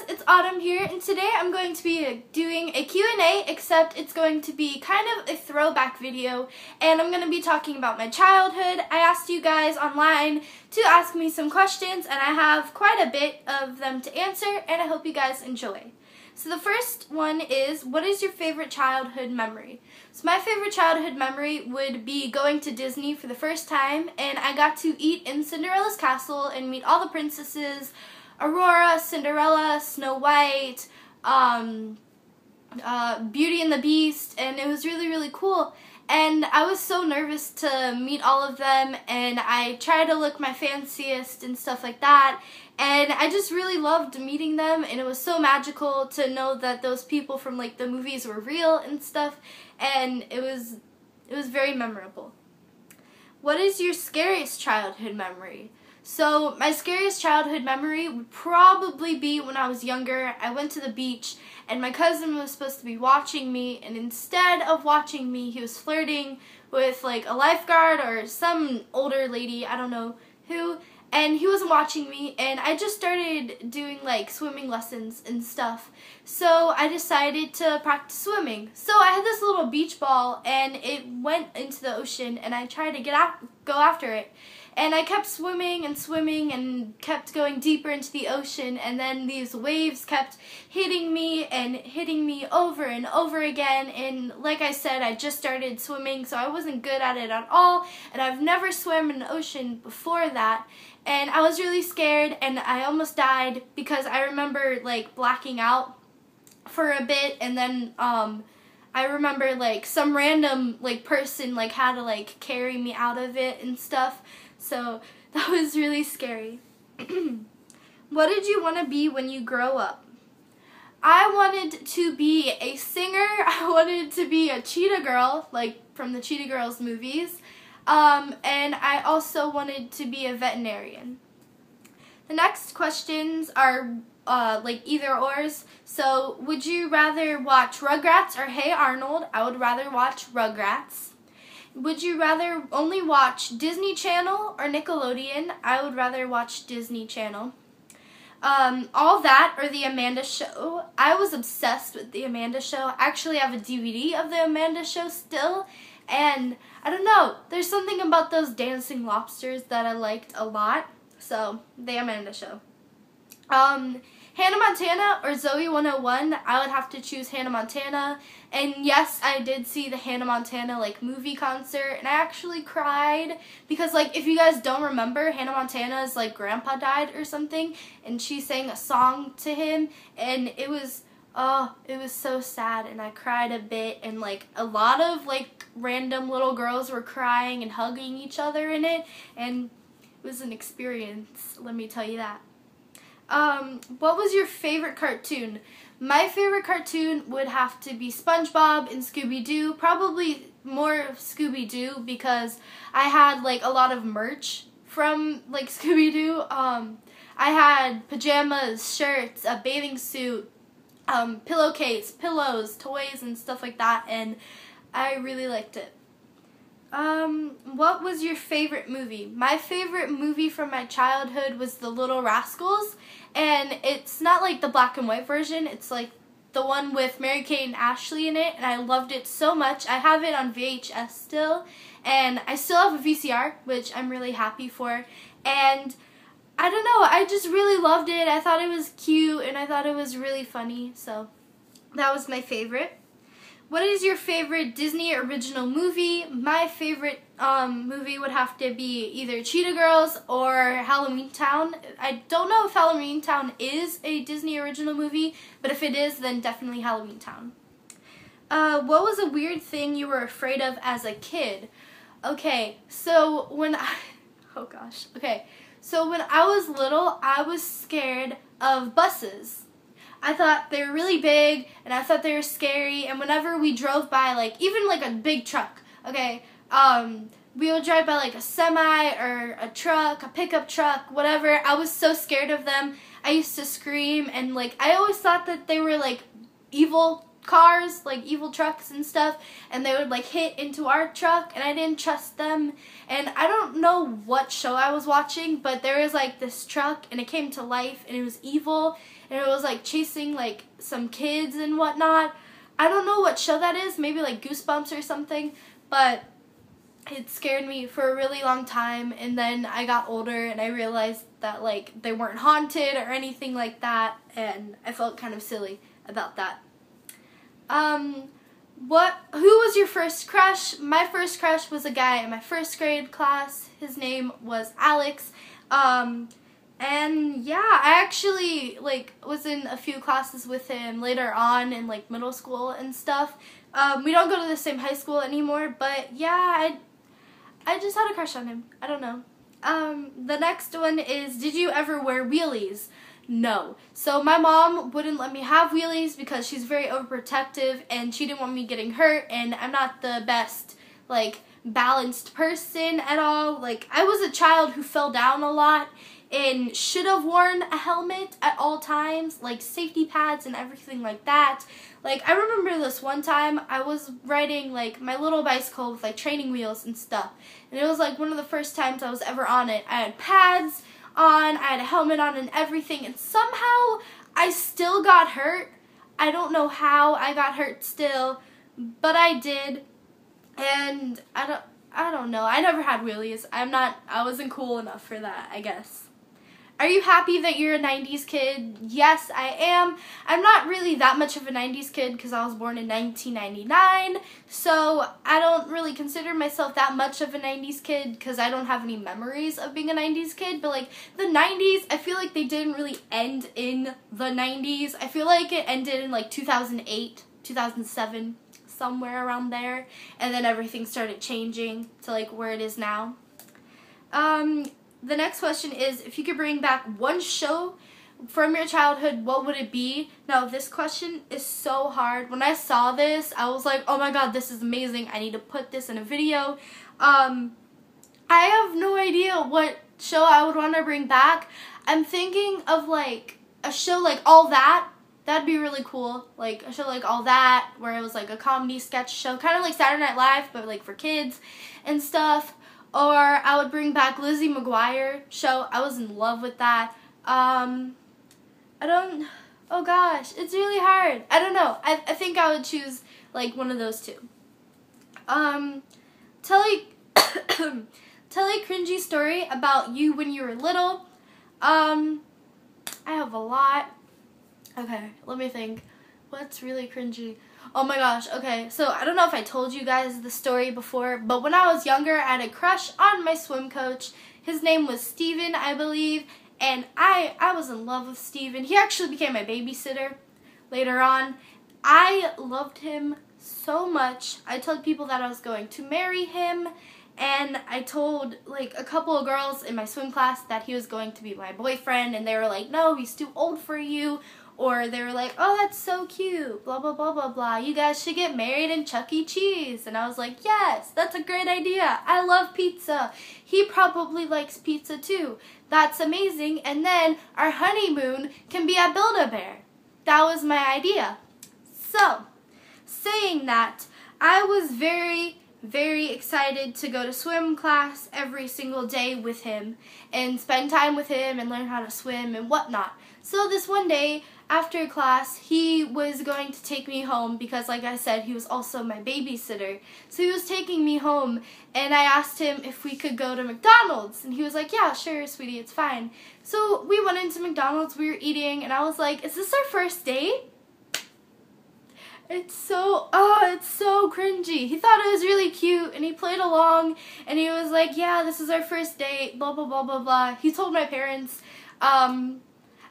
it's Autumn here, and today I'm going to be doing a Q&A, except it's going to be kind of a throwback video, and I'm going to be talking about my childhood. I asked you guys online to ask me some questions, and I have quite a bit of them to answer, and I hope you guys enjoy. So the first one is, what is your favorite childhood memory? So my favorite childhood memory would be going to Disney for the first time, and I got to eat in Cinderella's castle and meet all the princesses, Aurora, Cinderella, Snow White, Beauty and the Beast, and it was really, really cool. And I was so nervous to meet all of them, and I tried to look my fanciest and stuff like that, and I just really loved meeting them, and it was so magical to know that those people from like the movies were real and stuff, and it was very memorable. What is your scariest childhood memory? So my scariest childhood memory would probably be when I was younger. I went to the beach and my cousin was supposed to be watching me, and instead of watching me, he was flirting with like a lifeguard or some older lady, I don't know who, and he wasn't watching me, and I just started doing like swimming lessons and stuff. So I decided to practice swimming. So I had this little beach ball and it went into the ocean, and I tried to go after it. And I kept swimming and kept going deeper into the ocean, and then these waves kept hitting me over and over again, and like I said, I just started swimming, so I wasn't good at it at all, and I've never swam in an ocean before that, and I was really scared, and I almost died because I remember like blacking out for a bit, and then I remember like some random like person like had to like carry me out of it and stuff. So that was really scary. What did you want to be when you grow up? I wanted to be a singer. I wanted to be a cheetah girl, like from the Cheetah Girls movies. And I also wanted to be a veterinarian. The next questions are like either ors. So would you rather watch Rugrats or Hey Arnold? I would rather watch Rugrats. Would you rather only watch Disney Channel or Nickelodeon? I would rather watch Disney Channel. All That or The Amanda Show? I was obsessed with The Amanda Show. I actually have a DVD of The Amanda Show still, and I don't know, there's something about those dancing lobsters that I liked a lot. So, The Amanda Show. Hannah Montana or Zoe 101, I would have to choose Hannah Montana. And yes, I did see the Hannah Montana like movie concert, and I actually cried because like if you guys don't remember, Hannah Montana's like grandpa died or something, and she sang a song to him, and it was so sad, and I cried a bit, and like a lot of like random little girls were crying and hugging each other in it, and it was an experience, let me tell you that. What was your favorite cartoon? My favorite cartoon would have to be SpongeBob and Scooby-Doo. Probably more of Scooby-Doo because I had like a lot of merch from like Scooby-Doo. I had pajamas, shirts, a bathing suit, pillowcase, pillows, toys, and stuff like that, and I really liked it. What was your favorite movie? My favorite movie from my childhood was The Little Rascals, and it's not like the black and white version, it's like the one with Mary-Kate and Ashley in it, and I loved it so much. I have it on VHS still, and I still have a VCR, which I'm really happy for, and I don't know, I just really loved it. I thought it was cute, and I thought it was really funny, so that was my favorite. What is your favorite Disney original movie? My favorite movie would have to be either Cheetah Girls or Halloween Town. I don't know if Halloween Town is a Disney original movie, but if it is, then definitely Halloween Town. What was a weird thing you were afraid of as a kid? Okay, so when I was little, I was scared of buses. I thought they were really big, and I thought they were scary, and whenever we drove by, like, even like a big truck, okay, we would drive by like a semi or a truck, a pickup truck, whatever, I was so scared of them. I used to scream, and like, I always thought that they were like evil cars, like evil trucks and stuff, and they would like hit into our truck, and I didn't trust them. And I don't know what show I was watching, but there was like this truck, and it came to life, and it was evil, and it was like chasing like some kids and whatnot. I don't know what show that is, maybe like Goosebumps or something, but it scared me for a really long time. And then I got older and I realized that like they weren't haunted or anything like that, and I felt kind of silly about that. Who was your first crush? My first crush was a guy in my first grade class. His name was Alex. And yeah, I actually like was in a few classes with him later on in like middle school and stuff. We don't go to the same high school anymore, but yeah, I just had a crush on him. I don't know. The next one is, did you ever wear wheelies? No. So my mom wouldn't let me have wheelies because she's very overprotective and she didn't want me getting hurt, and I'm not the best like balanced person at all. Like, I was a child who fell down a lot and should have worn a helmet at all times, like safety pads and everything like that. Like, I remember this one time I was riding like my little bicycle with like training wheels and stuff, and it was like one of the first times I was ever on it. I had pads on, I had a helmet on and everything, and somehow I still got hurt. I don't know how I got hurt still, but I did. And I don't know. I never had wheelies. I wasn't cool enough for that, I guess. Are you happy that you're a 90s kid? Yes, I am. I'm not really that much of a 90s kid because I was born in 1999, so I don't really consider myself that much of a 90s kid because I don't have any memories of being a 90s kid. But like the 90s, I feel like they didn't really end in the 90s. I feel like it ended in like 2008, 2007, somewhere around there, and then everything started changing to like where it is now. The next question is, if you could bring back one show from your childhood, what would it be? Now, this question is so hard. When I saw this, I was like, oh my god, this is amazing. I need to put this in a video. I have no idea what show I would want to bring back. I'm thinking of like a show like All That. That'd be really cool. Like a show like All That, where it was like a comedy sketch show, kind of like Saturday Night Live, but like for kids and stuff. Or I would bring back Lizzie McGuire show. I was in love with that. Oh gosh, it's really hard. I don't know. I think I would choose like one of those two. Tell a cringy story about you when you were little. I have a lot. Okay, let me think. What's really cringy? Oh my gosh, okay, so I don't know if I told you guys the story before, but when I was younger, I had a crush on my swim coach. His name was Steven, I believe, and I was in love with Steven. He actually became my babysitter later on. I loved him so much. I told people that I was going to marry him, and I told like a couple of girls in my swim class that he was going to be my boyfriend, and they were like, no, he's too old for you. Or they were like, oh, that's so cute, blah, blah, blah, blah, blah. You guys should get married in Chuck E. Cheese. And I was like, yes, that's a great idea. I love pizza. He probably likes pizza too. That's amazing. And then our honeymoon can be at Build-A-Bear. That was my idea. So, saying that, I was very, very excited to go to swim class every single day with him and spend time with him and learn how to swim and whatnot. So this one day, after class, he was going to take me home because, like I said, he was also my babysitter. So he was taking me home, and I asked him if we could go to McDonald's. And he was like, yeah, sure, sweetie, it's fine. So we went into McDonald's, we were eating, and I was like, is this our first date? It's so cringy. He thought it was really cute, and he played along, and he was like, yeah, this is our first date, blah, blah, blah, blah, blah. He told my parents,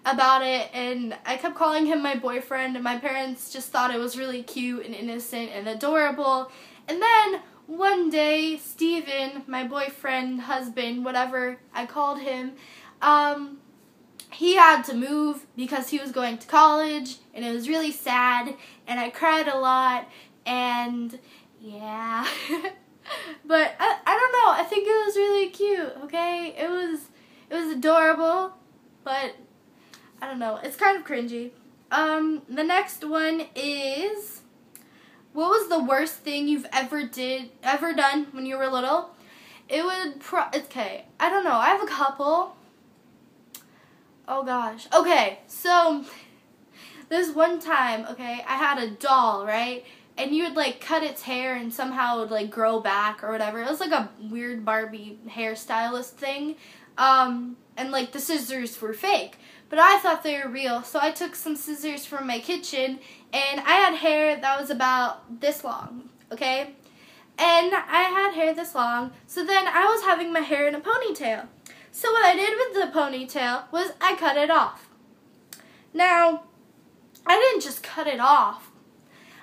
about it, and I kept calling him my boyfriend, and my parents just thought it was really cute and innocent and adorable. And then one day, Steven, my boyfriend, husband, whatever I called him, he had to move because he was going to college, and it was really sad, and I cried a lot, and yeah. But I don't know, I think it was really cute, okay? It was adorable, but I don't know, it's kind of cringy. The next one is, what was the worst thing you've ever done when you were little? It would okay, I don't know. I have a couple. Oh gosh. Okay, so this one time, okay, I had a doll, right? And you would like cut its hair and somehow it would like grow back or whatever. It was like a weird Barbie hairstylist thing. And like the scissors were fake. But I thought they were real, so I took some scissors from my kitchen and I had hair that was about this long, okay? And I had hair this long, so then I was having my hair in a ponytail. So what I did with the ponytail was I cut it off. Now, I didn't just cut it off.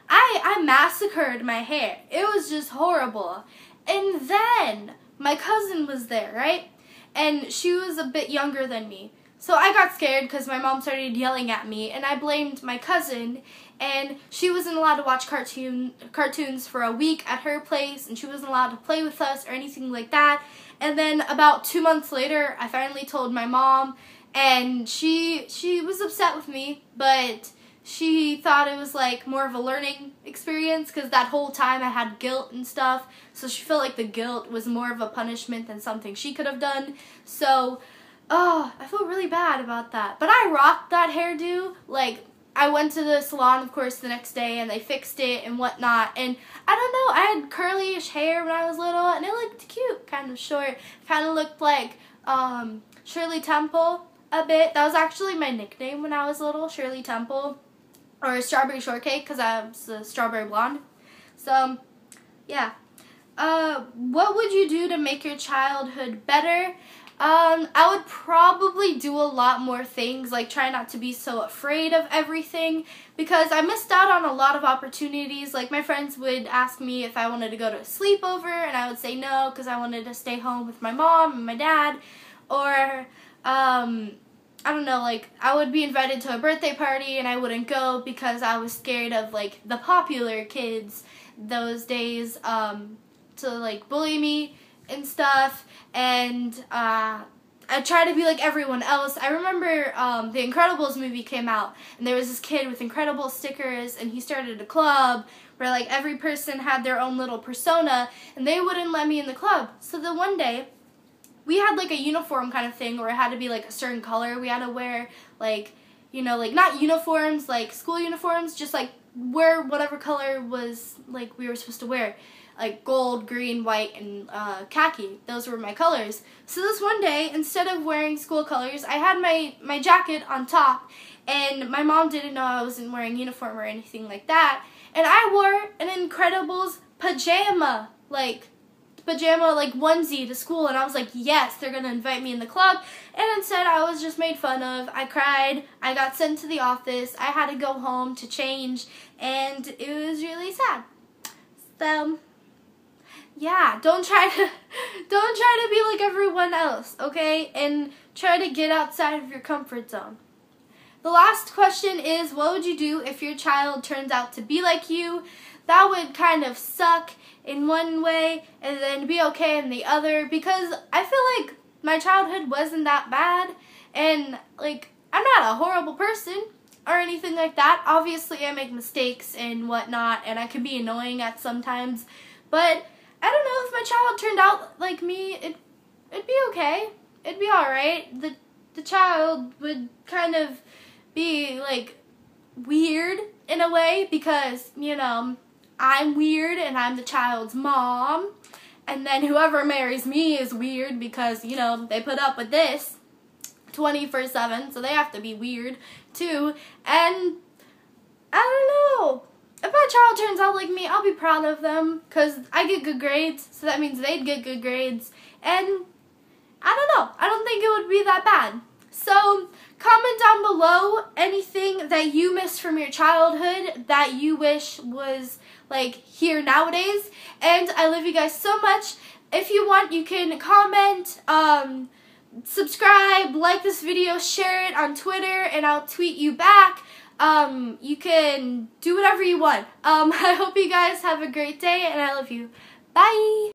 I massacred my hair. It was just horrible. And then my cousin was there, right? And she was a bit younger than me. So I got scared because my mom started yelling at me, and I blamed my cousin, and she wasn't allowed to watch cartoons for a week at her place, and she wasn't allowed to play with us or anything like that. And then about 2 months later, I finally told my mom, and she was upset with me, but she thought it was like more of a learning experience because that whole time I had guilt and stuff, so she felt like the guilt was more of a punishment than something she could have done. So oh, I feel really bad about that. But I rocked that hairdo. Like, I went to the salon, of course, the next day, and they fixed it and whatnot. And I don't know, I had curly-ish hair when I was little, and it looked cute, kind of short. Kind of looked like Shirley Temple a bit. That was actually my nickname when I was little, Shirley Temple. Or Strawberry Shortcake, because I was a strawberry blonde. So, yeah. What would you do to make your childhood better? I would probably do a lot more things, like try not to be so afraid of everything, because I missed out on a lot of opportunities. Like, my friends would ask me if I wanted to go to a sleepover, and I would say no, because I wanted to stay home with my mom and my dad. Or, I don't know, like, I would be invited to a birthday party, and I wouldn't go because I was scared of, like, the popular kids those days, to, like, bully me and stuff. And I try to be like everyone else. I remember the Incredibles movie came out, and there was this kid with Incredible stickers, and he started a club where like every person had their own little persona, and they wouldn't let me in the club. So then one day, we had like a uniform kind of thing where it had to be like a certain color. We had to wear like, you know, like not uniforms, like school uniforms, just like wear whatever color was like we were supposed to wear. Like gold, green, white, and khaki. Those were my colors. So this one day, instead of wearing school colors, I had my jacket on top, and my mom didn't know I wasn't wearing uniform or anything like that. And I wore an Incredibles pajama onesie to school, and I was like, yes, they're gonna invite me in the club. And instead, I was just made fun of. I cried. I got sent to the office. I had to go home to change, and it was really sad. So yeah, don't try to be like everyone else, okay? And try to get outside of your comfort zone. The last question is, what would you do if your child turns out to be like you? That would kind of suck in one way and then be okay in the other, because I feel like my childhood wasn't that bad, and like I'm not a horrible person or anything like that. Obviously I make mistakes and whatnot, and I can be annoying at sometimes, but I don't know, if my child turned out like me, it'd be okay. It'd be alright. The child would kind of be like weird in a way, because, you know, I'm weird and I'm the child's mom, and then whoever marries me is weird because, you know, they put up with this 24/7, so they have to be weird too. And I don't know, if my child turns out like me, I'll be proud of them, because I get good grades, so that means they'd get good grades. And I don't know, I don't think it would be that bad. So comment down below anything that you miss from your childhood that you wish was like here nowadays. And I love you guys so much. If you want, you can comment, subscribe, like this video, share it on Twitter, and I'll tweet you back. You can do whatever you want. I hope you guys have a great day, and I love you. Bye!